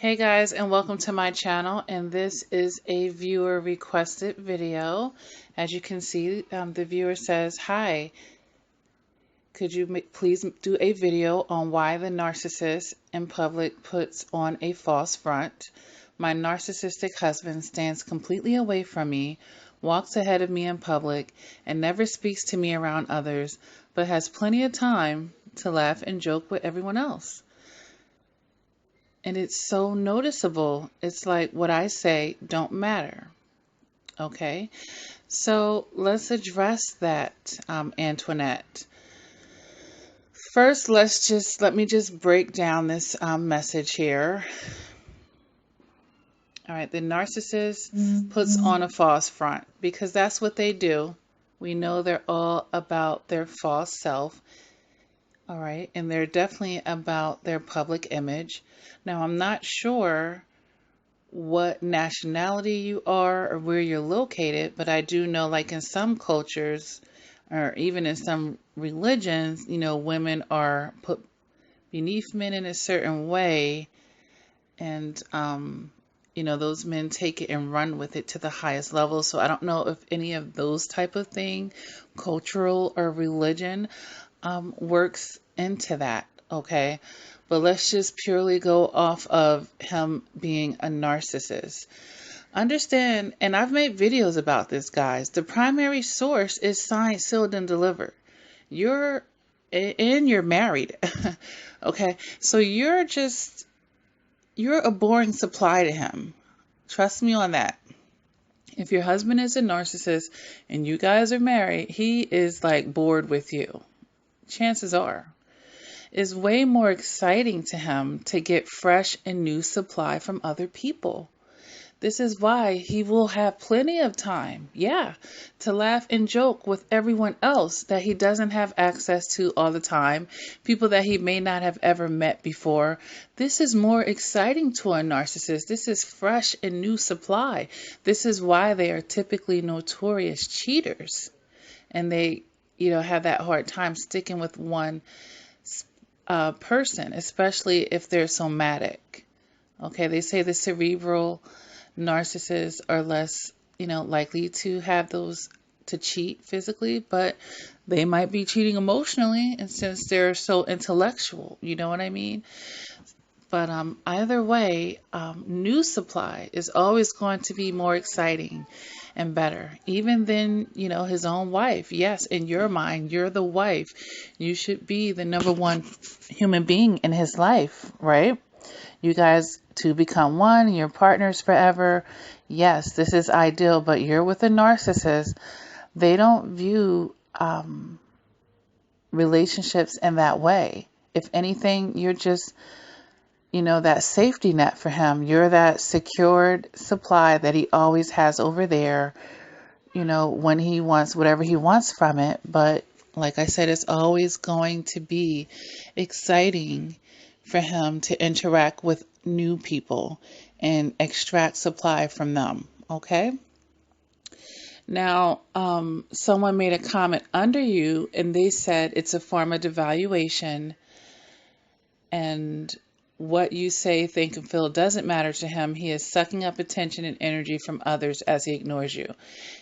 Hey guys, and welcome to my channel, and this is a viewer requested video. As you can see, the viewer says, "Hi, could you please do a video on why the narcissist in public puts on a false front? My narcissistic husband stands completely away from me, walks ahead of me in public, and never speaks to me around others, but has plenty of time to laugh and joke with everyone else. And it's so noticeable. It's like what I say don't matter." Okay, so let's address that, Antoinette. First, let me just break down this message here. All right, the narcissist puts on a false front because that's what they do. We know they're all about their false self. All right, and they're definitely about their public image. Now, I'm not sure what nationality you are or where you're located, but I do know, like in some cultures or even in some religions, women are put beneath men in a certain way, and those men take it and run with it to the highest level. So I don't know if any of those type of thing, cultural or religion, works into that, okay? But let's just purely go off of him being a narcissist. Understand, and I've made videos about this, guys, the primary source is signed, sealed, and delivered. You're married, okay? So you're a boring supply to him. Trust me on that. If your husband is a narcissist and you guys are married, he is like bored with you. Chances are it's way more exciting to him to get fresh and new supply from other people. This is why he will have plenty of time, to laugh and joke with everyone else that he doesn't have access to all the time, people that he may not have ever met before. This is more exciting to a narcissist. This is fresh and new supply. This is why they are typically notorious cheaters, and they have that hard time sticking with one person, especially if they're somatic. Okay, they say the cerebral narcissists are less, likely to have those to cheat physically, but they might be cheating emotionally, and since they're so intellectual, you know what I mean? But either way, new supply is always going to be more exciting and better, even than, his own wife. Yes, in your mind, you're the wife. You should be the number one human being in his life, right? You guys to become one, you're partners forever. Yes, this is ideal, but you're with a narcissist. They don't view relationships in that way. If anything, you're just that safety net for him. You're that secured supply that he always has over there, when he wants whatever he wants from it. But like I said, it's always going to be exciting for him to interact with new people and extract supply from them. Okay. Now, someone made a comment under you and they said it's a form of devaluation, and what you say, think, and feel doesn't matter to him. He is sucking up attention and energy from others as he ignores you.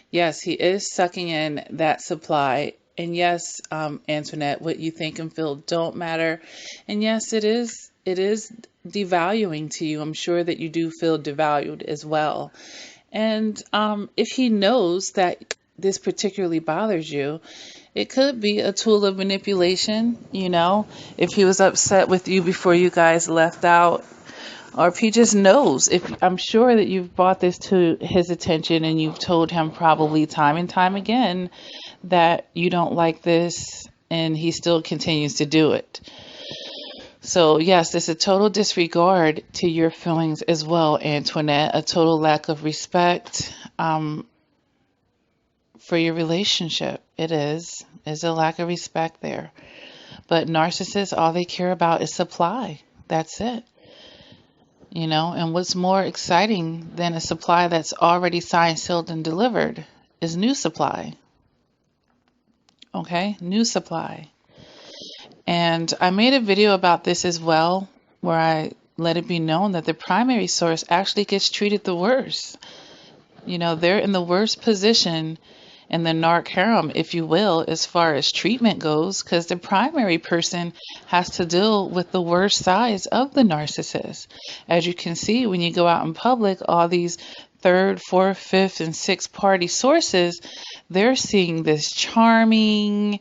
Yes, he is sucking in that supply. And yes, Antoinette, what you think and feel don't matter. And yes, it is devaluing to you. I'm sure that you do feel devalued as well. And if he knows that this particularly bothers you, it could be a tool of manipulation, if he was upset with you before you guys left out, or if he just knows. I'm sure that you've brought this to his attention and you've told him probably time and time again that you don't like this, and he still continues to do it. So yes, there's a total disregard to your feelings as well, Antoinette, a total lack of respect for your relationship. Is a lack of respect there. But narcissists, all they care about is supply. That's it. And what's more exciting than a supply that's already signed, sealed, and delivered is new supply. Okay, new supply. And I made a video about this as well, where I let it be known that the primary source actually gets treated the worst. They're in the worst position in the narc harem, if you will, as far as treatment goes, because the primary person has to deal with the worst sides of the narcissist. As you can see, when you go out in public, all these third, fourth, fifth, and sixth party sources, they're seeing this charming,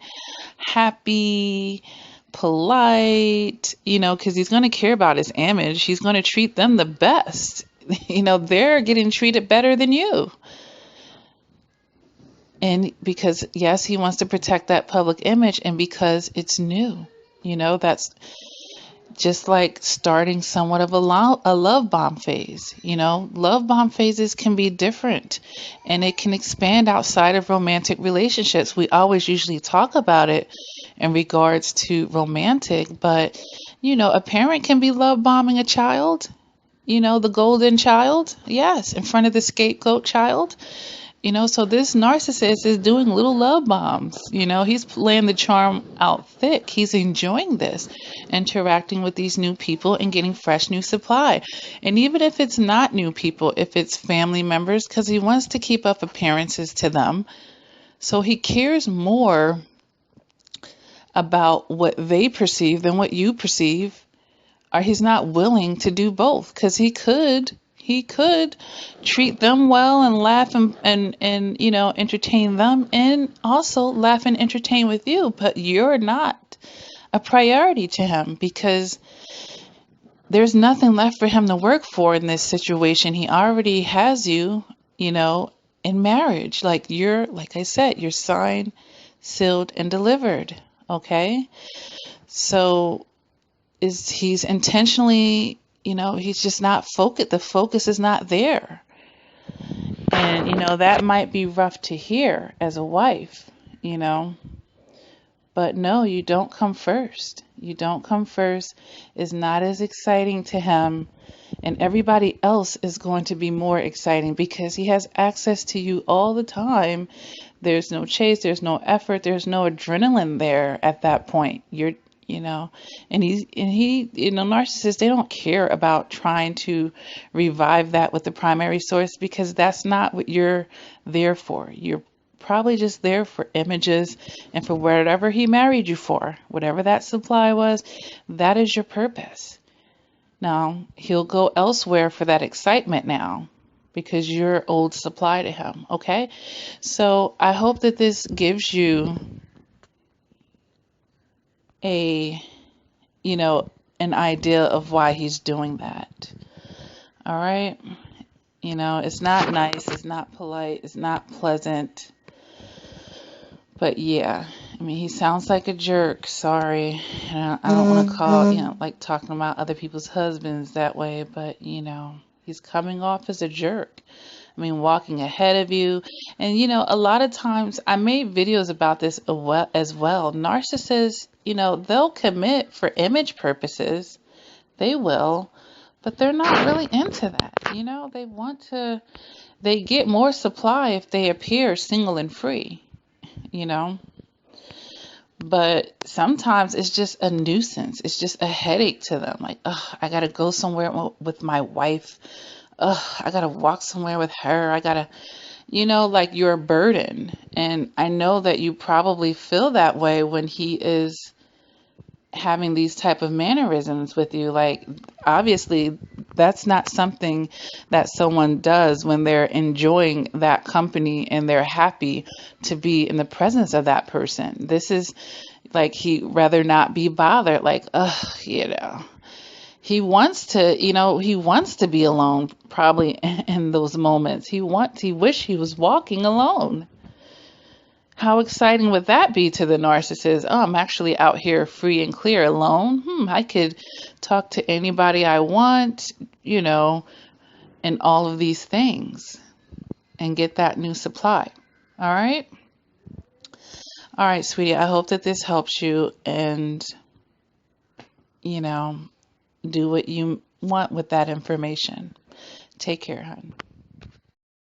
happy, polite, because he's going to care about his image. He's going to treat them the best. They're getting treated better than you. And because, yes, he wants to protect that public image, and because it's new, that's just like starting somewhat of a love bomb phase. Love bomb phases can be different, and it can expand outside of romantic relationships. We always usually talk about it in regards to romantic, but, a parent can be love bombing a child, the golden child, yes, in front of the scapegoat child. So this narcissist is doing little love bombs. He's laying the charm out thick. He's enjoying this, interacting with these new people and getting fresh new supply. And even if it's not new people, if it's family members, because he wants to keep up appearances to them. So he cares more about what they perceive than what you perceive, or he's not willing to do both, because he could treat them well and laugh and entertain them, and also laugh and entertain with you, but you're not a priority to him, because there's nothing left for him to work for in this situation. He already has you, in marriage. Like I said, you're signed, sealed, and delivered. Okay? So he's intentionally, he's just not focused. The focus is not there. And, that might be rough to hear as a wife, but no, you don't come first. You don't come first is not as exciting to him, and everybody else is going to be more exciting because he has access to you all the time. There's no chase, there's no effort, there's no adrenaline there at that point. And he, narcissists, they don't care about trying to revive that with the primary source, because that's not what you're there for. You're probably just there for images and for whatever he married you for, whatever that supply was, that is your purpose. Now, he'll go elsewhere for that excitement now, because you're old supply to him, okay? So I hope that this gives you an idea of why he's doing that. All right? It's not nice, it's not polite, it's not pleasant. But yeah, he sounds like a jerk. Sorry. I don't want to call, like talking about other people's husbands that way, but he's coming off as a jerk. Walking ahead of you. And, a lot of times I made videos about this as well. Narcissists, they'll commit for image purposes. They will, but they're not really into that. They get more supply if they appear single and free, But sometimes it's just a nuisance. It's just a headache to them. Like, I got to go somewhere with my wife. I got to walk somewhere with her. I got to, like you're a burden. And I know that you probably feel that way when he is having these type of mannerisms with you. Like, obviously, that's not something that someone does when they're enjoying that company and they're happy to be in the presence of that person. This is like he'd rather not be bothered. Like, he wants to be alone, probably in those moments. He wish he was walking alone. How exciting would that be to the narcissist? Oh, I'm actually out here free and clear alone. I could talk to anybody I want, and all of these things, and get that new supply. All right? All right, sweetie, I hope that this helps you, and, do what you want with that information. Take care, hon.